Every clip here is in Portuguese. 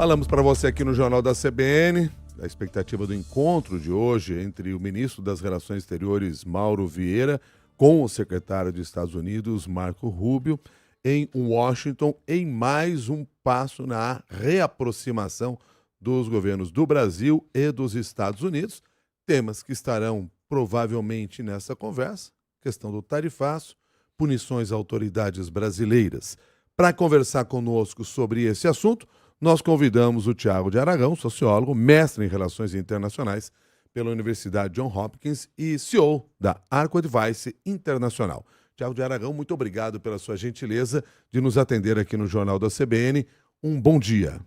Falamos para você aqui no Jornal da CBN, a expectativa do encontro de hoje entre o ministro das Relações Exteriores, Mauro Vieira, com o secretário de Estados Unidos, Marco Rubio, em Washington, em mais um passo na reaproximação dos governos do Brasil e dos Estados Unidos. Temas que estarão provavelmente nessa conversa, questão do tarifaço, punições a autoridades brasileiras. Para conversar conosco sobre esse assunto, nós convidamos o Thiago de Aragão, sociólogo, mestre em Relações Internacionais pela Universidade Johns Hopkins e CEO da Arco Advice Internacional. Thiago de Aragão, muito obrigado pela sua gentileza de nos atender aqui no Jornal da CBN. Um bom dia.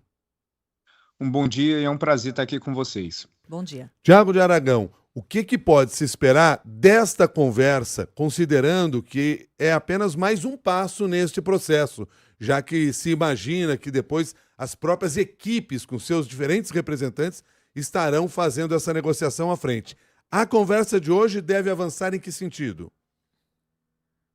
Um bom dia e é um prazer estar aqui com vocês. Bom dia. Thiago de Aragão, o que pode se esperar desta conversa, considerando que é apenas mais um passo neste processo, já que se imagina que depois as próprias equipes com seus diferentes representantes estarão fazendo essa negociação à frente. A conversa de hoje deve avançar em que sentido?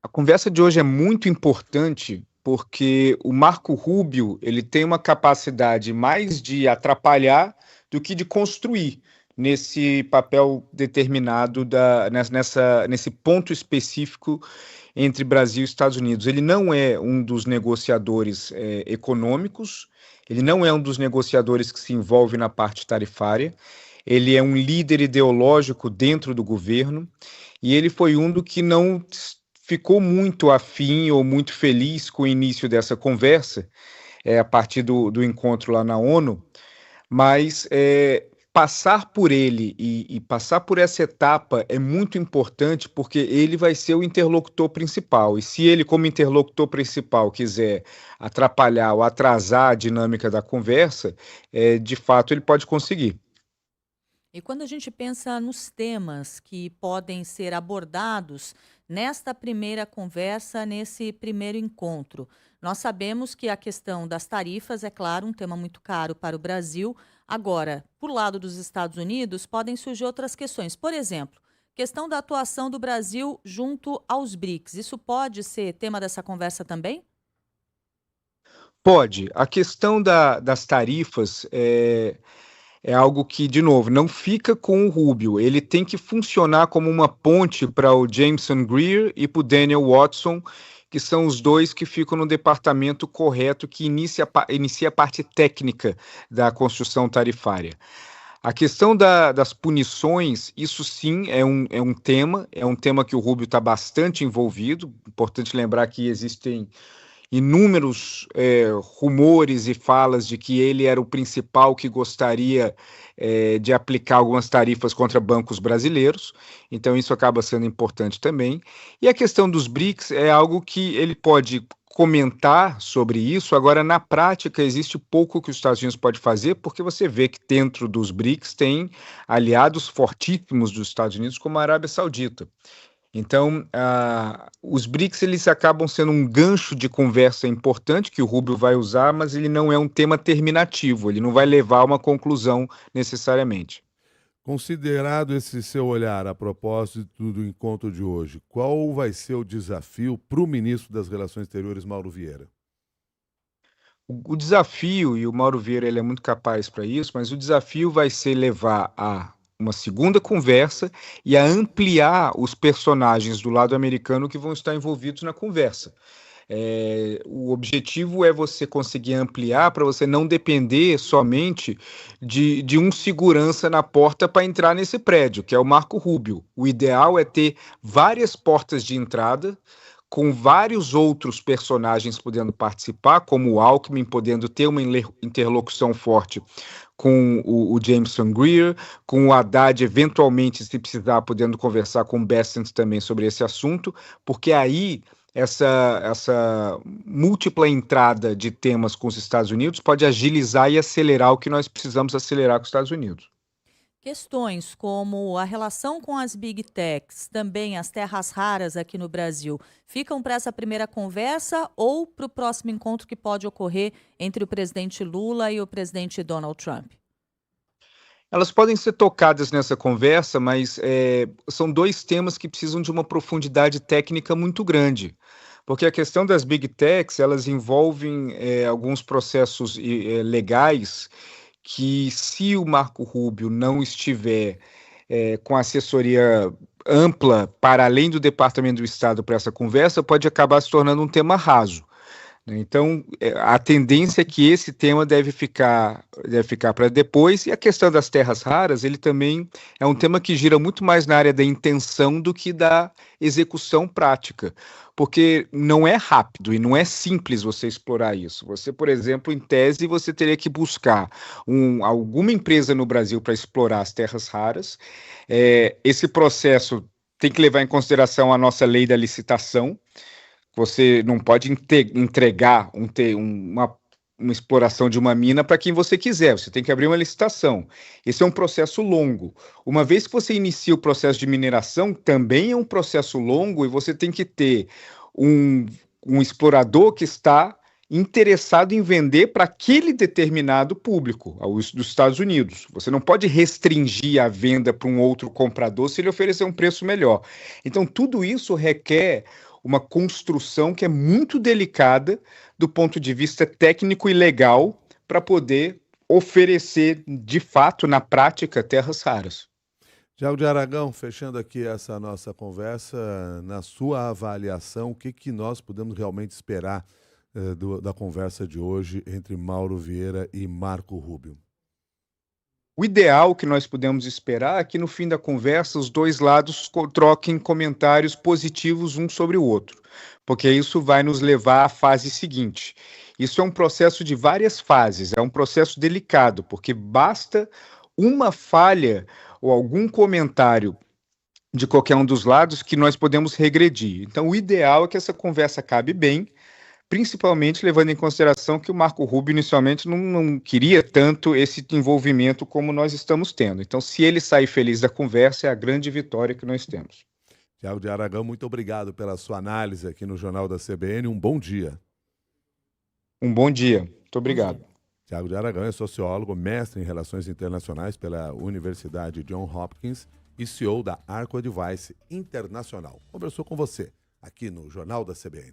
A conversa de hoje é muito importante porque o Marco Rubio ele tem uma capacidade mais de atrapalhar do que de construir nesse papel determinado nesse ponto específico entre Brasil e Estados Unidos. Ele não é um dos negociadores econômicos, ele não é um dos negociadores que se envolve na parte tarifária, ele é um líder ideológico dentro do governo e ele foi um do que não ficou muito afim ou muito feliz com o início dessa conversa, a partir do encontro lá na ONU, mas passar por ele e passar por essa etapa é muito importante porque ele vai ser o interlocutor principal. E se ele, como interlocutor principal, quiser atrapalhar ou atrasar a dinâmica da conversa, de fato ele pode conseguir. E quando a gente pensa nos temas que podem ser abordados nesta primeira conversa, nesse primeiro encontro, nós sabemos que a questão das tarifas é, claro, um tema muito caro para o Brasil. Agora, por lado dos Estados Unidos, podem surgir outras questões. Por exemplo, questão da atuação do Brasil junto aos BRICS. Isso pode ser tema dessa conversa também? Pode. A questão das tarifas é algo que, de novo, não fica com o Rubio. Ele tem que funcionar como uma ponte para o Jameson Greer e para o Daniel Watson, que são os dois que ficam no departamento correto que inicia a parte técnica da construção tarifária. A questão das punições, isso sim é um tema que o Rubio está bastante envolvido. Importante lembrar que existem inúmeros rumores e falas de que ele era o principal que gostaria de aplicar algumas tarifas contra bancos brasileiros, então isso acaba sendo importante também. E a questão dos BRICS é algo que ele pode comentar sobre isso, agora na prática existe pouco que os Estados Unidos pode fazer, porque você vê que dentro dos BRICS tem aliados fortíssimos dos Estados Unidos, como a Arábia Saudita. Então, os BRICS eles acabam sendo um gancho de conversa importante que o Rubio vai usar, mas ele não é um tema terminativo, ele não vai levar a uma conclusão necessariamente. Considerado esse seu olhar a propósito do encontro de hoje, qual vai ser o desafio para o ministro das Relações Exteriores, Mauro Vieira? O desafio, e o Mauro Vieira ele é muito capaz para isso, mas o desafio vai ser levar a uma segunda conversa e a ampliar os personagens do lado americano que vão estar envolvidos na conversa. O objetivo é você conseguir ampliar para você não depender somente de um segurança na porta para entrar nesse prédio, que é o Marco Rubio. O ideal é ter várias portas de entrada, com vários outros personagens podendo participar, como o Alckmin podendo ter uma interlocução forte com o Jameson Greer, com o Haddad, eventualmente, se precisar, podendo conversar com o Bessent também sobre esse assunto, porque aí essa múltipla entrada de temas com os Estados Unidos pode agilizar e acelerar o que nós precisamos acelerar com os Estados Unidos. Questões como a relação com as Big Techs, também as terras raras aqui no Brasil, ficam para essa primeira conversa ou para o próximo encontro que pode ocorrer entre o presidente Lula e o presidente Donald Trump? Elas podem ser tocadas nessa conversa, mas são dois temas que precisam de uma profundidade técnica muito grande. porque a questão das Big Techs, elas envolvem alguns processos legais que, se o Marco Rubio não estiver com assessoria ampla para além do Departamento do Estado para essa conversa, pode acabar se tornando um tema raso. Então, a tendência é que esse tema deve ficar para depois, e a questão das terras raras, ele também é um tema que gira muito mais na área da intenção do que da execução prática, porque não é rápido e não é simples você explorar isso. Você, por exemplo, em tese, você teria que buscar alguma empresa no Brasil para explorar as terras raras. Esse processo tem que levar em consideração a nossa lei da licitação. Você não pode entregar uma exploração de uma mina para quem você quiser, você tem que abrir uma licitação. Esse é um processo longo. Uma vez que você inicia o processo de mineração, também é um processo longo e você tem que ter um explorador que está interessado em vender para aquele determinado público, dos Estados Unidos. Você não pode restringir a venda para um outro comprador se ele oferecer um preço melhor. Então, tudo isso requer uma construção que é muito delicada do ponto de vista técnico e legal para poder oferecer, de fato, na prática, terras raras. Thiago de Aragão, fechando aqui essa nossa conversa, na sua avaliação, o que nós podemos realmente esperar da conversa de hoje entre Mauro Vieira e Marco Rubio? O ideal que nós podemos esperar é que, no fim da conversa, os dois lados troquem comentários positivos um sobre o outro, porque isso vai nos levar à fase seguinte. Isso é um processo de várias fases, é um processo delicado, porque basta uma falha ou algum comentário de qualquer um dos lados que nós podemos regredir. Então, o ideal é que essa conversa acabe bem, principalmente levando em consideração que o Marco Rubio inicialmente não queria tanto esse envolvimento como nós estamos tendo. Então, se ele sair feliz da conversa, é a grande vitória que nós temos. Thiago de Aragão, muito obrigado pela sua análise aqui no Jornal da CBN. Um bom dia. Um bom dia. Muito obrigado. Thiago de Aragão é sociólogo, mestre em Relações Internacionais pela Universidade Johns Hopkins e CEO da Arco Advice Internacional. Conversou com você aqui no Jornal da CBN.